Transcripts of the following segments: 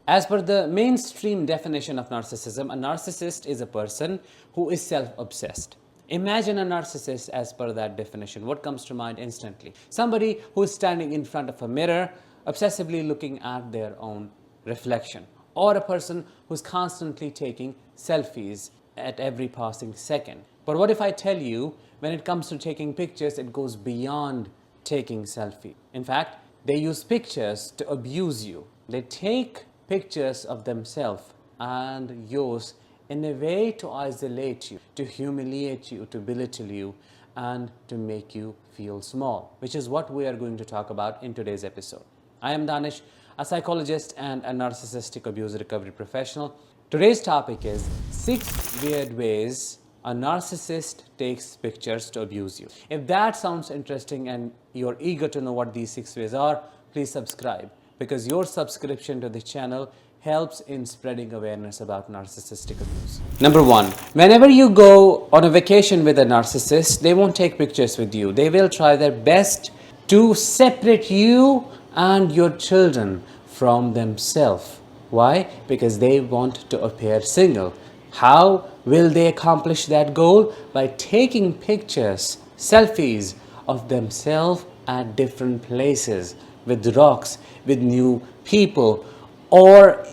As per the mainstream definition of narcissism, a narcissist is a person who is self-obsessed. Imagine a narcissist as per that definition. What comes to mind instantly? Somebody who is standing in front of a mirror, obsessively looking at their own reflection. Or a person who's constantly taking selfies at every passing second. But what if I tell you, when it comes to taking pictures, it goes beyond taking selfie. In fact, they use pictures to abuse you. They take pictures of themselves and yours in a way to isolate you, to humiliate you, to belittle you, and to make you feel small, which is what we are going to talk about in today's episode. I am Danish, a psychologist and a narcissistic abuse recovery professional. Today's topic is 6 weird ways a narcissist takes pictures to abuse you. If that sounds interesting and you're eager to know what these 6 ways are, please subscribe, because your subscription to the channel helps in spreading awareness about narcissistic abuse. Number 1, whenever you go on a vacation with a narcissist, they won't take pictures with you. They will try their best to separate you and your children from themselves. Why? Because they want to appear single. How will they accomplish that goal? By taking pictures, selfies of themselves at different places, with rocks, with new people, or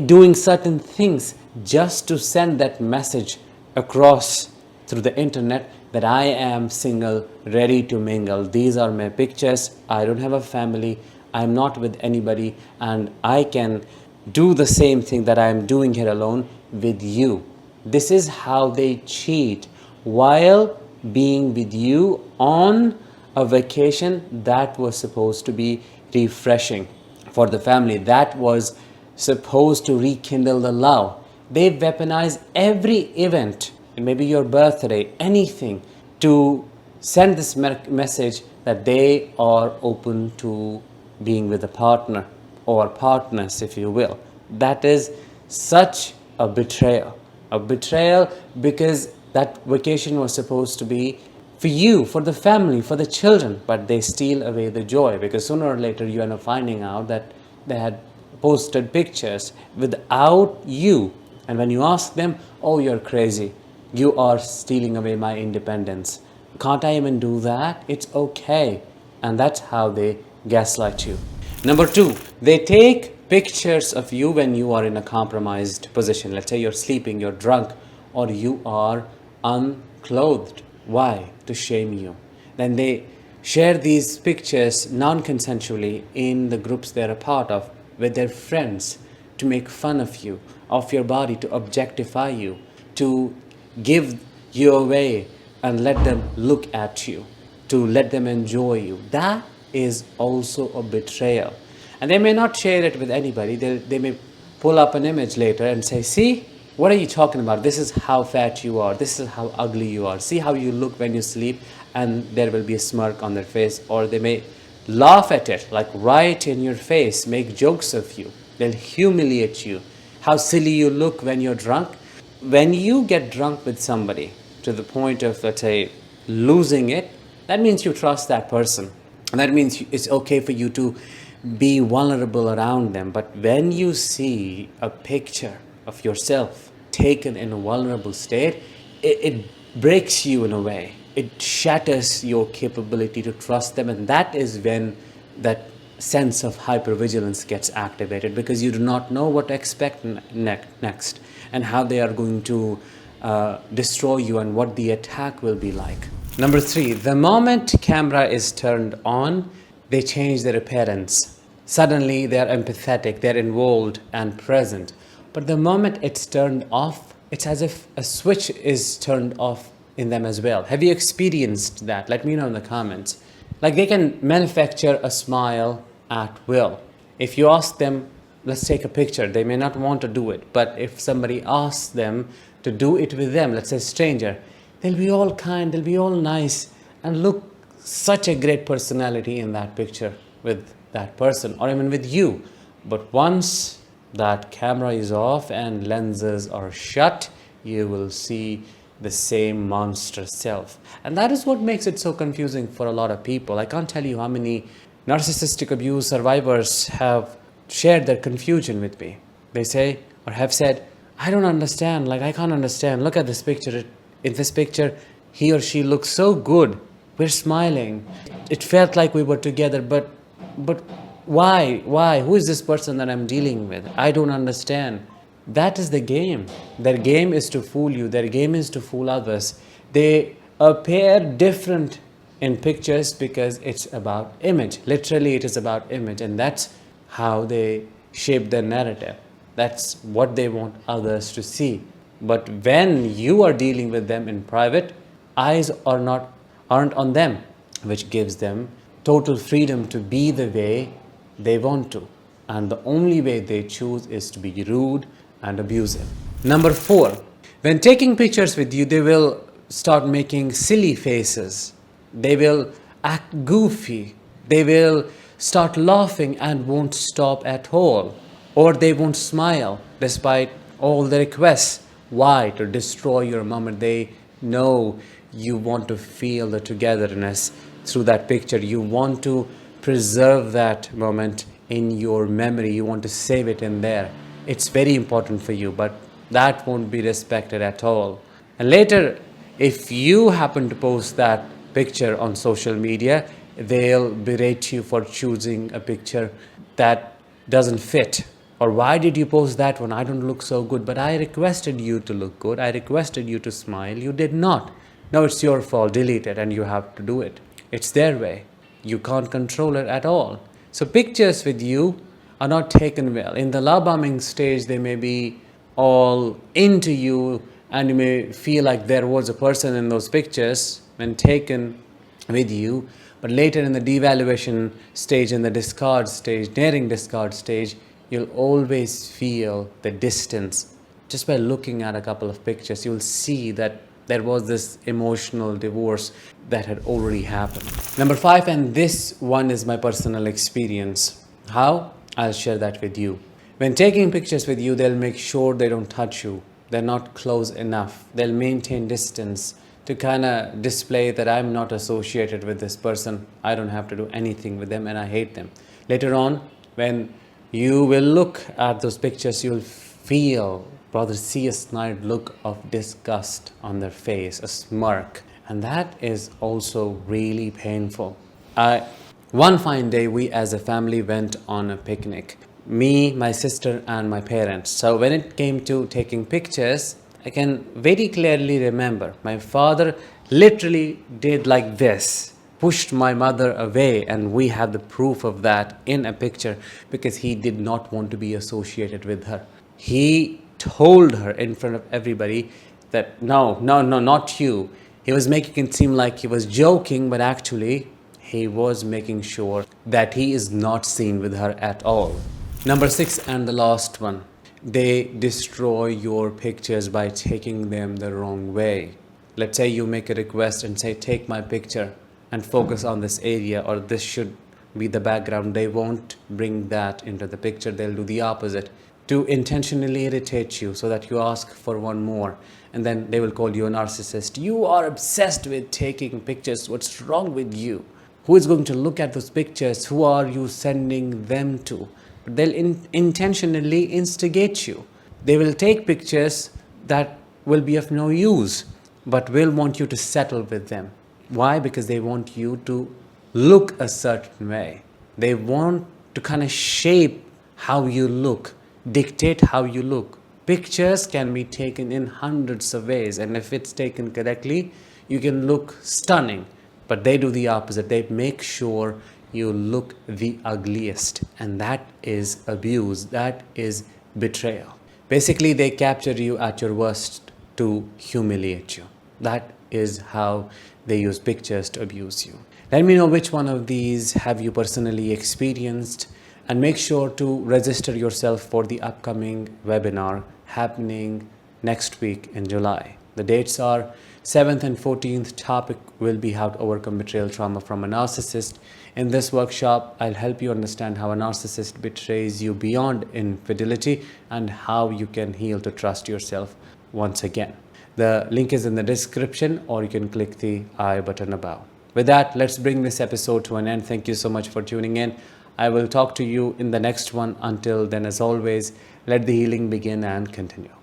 doing certain things just to send that message across through the internet that I am single, ready to mingle. These are my pictures. I don't have a family. I'm not with anybody, and I can do the same thing that I am doing here alone with you. This is how they cheat while being with you on a vacation that was supposed to be refreshing for the family, that was supposed to rekindle the love. They weaponize every event, it may be your birthday, anything, to send this message that they are open to being with a partner or partners, if you will. That is such a betrayal. A betrayal, because that vacation was supposed to be for you, for the family, for the children, but they steal away the joy, because sooner or later you end up finding out that they had posted pictures without you. And when you ask them, oh, you're crazy, you are stealing away my independence. Can't I even do that? It's okay. And that's how they gaslight you. Number 2, they take pictures of you when you are in a compromised position. Let's say you're sleeping, you're drunk, or you are unclothed. Why? To shame you. Then they share these pictures non-consensually in the groups they're a part of with their friends, to make fun of you, of your body, to objectify you, to give you away and let them look at you, to let them enjoy you. That is also a betrayal. And they may not share it with anybody. They may pull up an image later and say, see, what are you talking about? This is how fat you are. This is how ugly you are. See how you look when you sleep. And there will be a smirk on their face. Or they may laugh at it, like right in your face, make jokes of you. They'll humiliate you. How silly you look when you're drunk. When you get drunk with somebody to the point of, let's say, losing it, that means you trust that person. And that means it's okay for you to be vulnerable around them. But when you see a picture of yourself taken in a vulnerable state, it breaks you in a way. It shatters your capability to trust them, and that is when that sense of hypervigilance gets activated, because you do not know what to expect next and how they are going to destroy you and what the attack will be like. Number 3, the moment camera is turned on, they change their appearance. Suddenly they are empathetic, they're involved and present. But the moment it's turned off, it's as if a switch is turned off in them as well. Have you experienced that? Let me know in the comments. Like, they can manufacture a smile at will. If you ask them, let's take a picture, they may not want to do it. But if somebody asks them to do it with them, let's say a stranger, they'll be all kind, they'll be all nice, and look such a great personality in that picture with that person, or even with you. But once that camera is off and lenses are shut, you will see the same monster self. And that is what makes it so confusing for a lot of people. I can't tell you how many narcissistic abuse survivors have shared their confusion with me. They say or have said, I don't understand, like I can't understand. Look at this picture. In this picture, he or she looks so good. We're smiling. It felt like we were together, but why? Why? Who is this person that I'm dealing with? I don't understand. That is the game. Their game is to fool you. Their game is to fool others. They appear different in pictures because it's about image. Literally, it is about image, and that's how they shape their narrative. That's what they want others to see. But when you are dealing with them in private, eyes aren't on them, which gives them total freedom to be the way they want to. And the only way they choose is to be rude and abusive. Number 4, when taking pictures with you, they will start making silly faces. They will act goofy. They will start laughing and won't stop at all. Or they won't smile despite all the requests. Why? To destroy your moment. They know you want to feel the togetherness through that picture. You want to preserve that moment in your memory. You want to save it in there. It's very important for you, but that won't be respected at all. And later, if you happen to post that picture on social media, they'll berate you for choosing a picture that doesn't fit. Or why did you post that one? I don't look so good, but I requested you to look good. I requested you to smile. You did not. No, it's your fault. Delete it, and you have to do it. It's their way. You can't control it at all. So pictures with you are not taken well. In the love bombing stage, they may be all into you, and you may feel like there was a person in those pictures when taken with you. But later in the devaluation stage, in the discard stage, nearing discard stage, you'll always feel the distance. Just by looking at a couple of pictures, you'll see that there was this emotional divorce that had already happened. Number 5, and this one is my personal experience. How? I'll share that with you. When taking pictures with you, they'll make sure they don't touch you. They're not close enough. They'll maintain distance to kind of display that I'm not associated with this person. I don't have to do anything with them and I hate them. Later on, when you will look at those pictures, you'll feel, rather see a snide look of disgust on their face, a smirk. And that is also really painful. One fine day, we as a family went on a picnic. Me, my sister, and my parents. So when it came to taking pictures, I can very clearly remember my father literally did like this, pushed my mother away, and we have the proof of that in a picture because he did not want to be associated with her. He told her in front of everybody that no, not you. He was making it seem like he was joking, but actually he was making sure that he is not seen with her at all. Number 6 and the last one. They destroy your pictures by taking them the wrong way. Let's say you make a request and say, take my picture and focus on this area, or this should be the background. They won't bring that into the picture. They'll do the opposite to intentionally irritate you so that you ask for one more. And then they will call you a narcissist. You are obsessed with taking pictures. What's wrong with you? Who is going to look at those pictures? Who are you sending them to? They'll intentionally instigate you. They will take pictures that will be of no use, but will want you to settle with them. Why? Because they want you to look a certain way. They want to kind of shape how you look, dictate how you look. Pictures can be taken in hundreds of ways, and if it's taken correctly, you can look stunning. But they do the opposite. They make sure you look the ugliest, and that is abuse. That is betrayal. Basically, they capture you at your worst to humiliate you. That is how they use pictures to abuse you. Let me know which one of these have you personally experienced, and make sure to register yourself for the upcoming webinar happening next week in July. The dates are 7th and 14th. Topic will be how to overcome betrayal trauma from a narcissist. In this workshop, I'll help you understand how a narcissist betrays you beyond infidelity and how you can heal to trust yourself once again. The link is in the description, or you can click the I button above. With that, let's bring this episode to an end. Thank you so much for tuning in. I will talk to you in the next one. Until then, as always, let the healing begin and continue.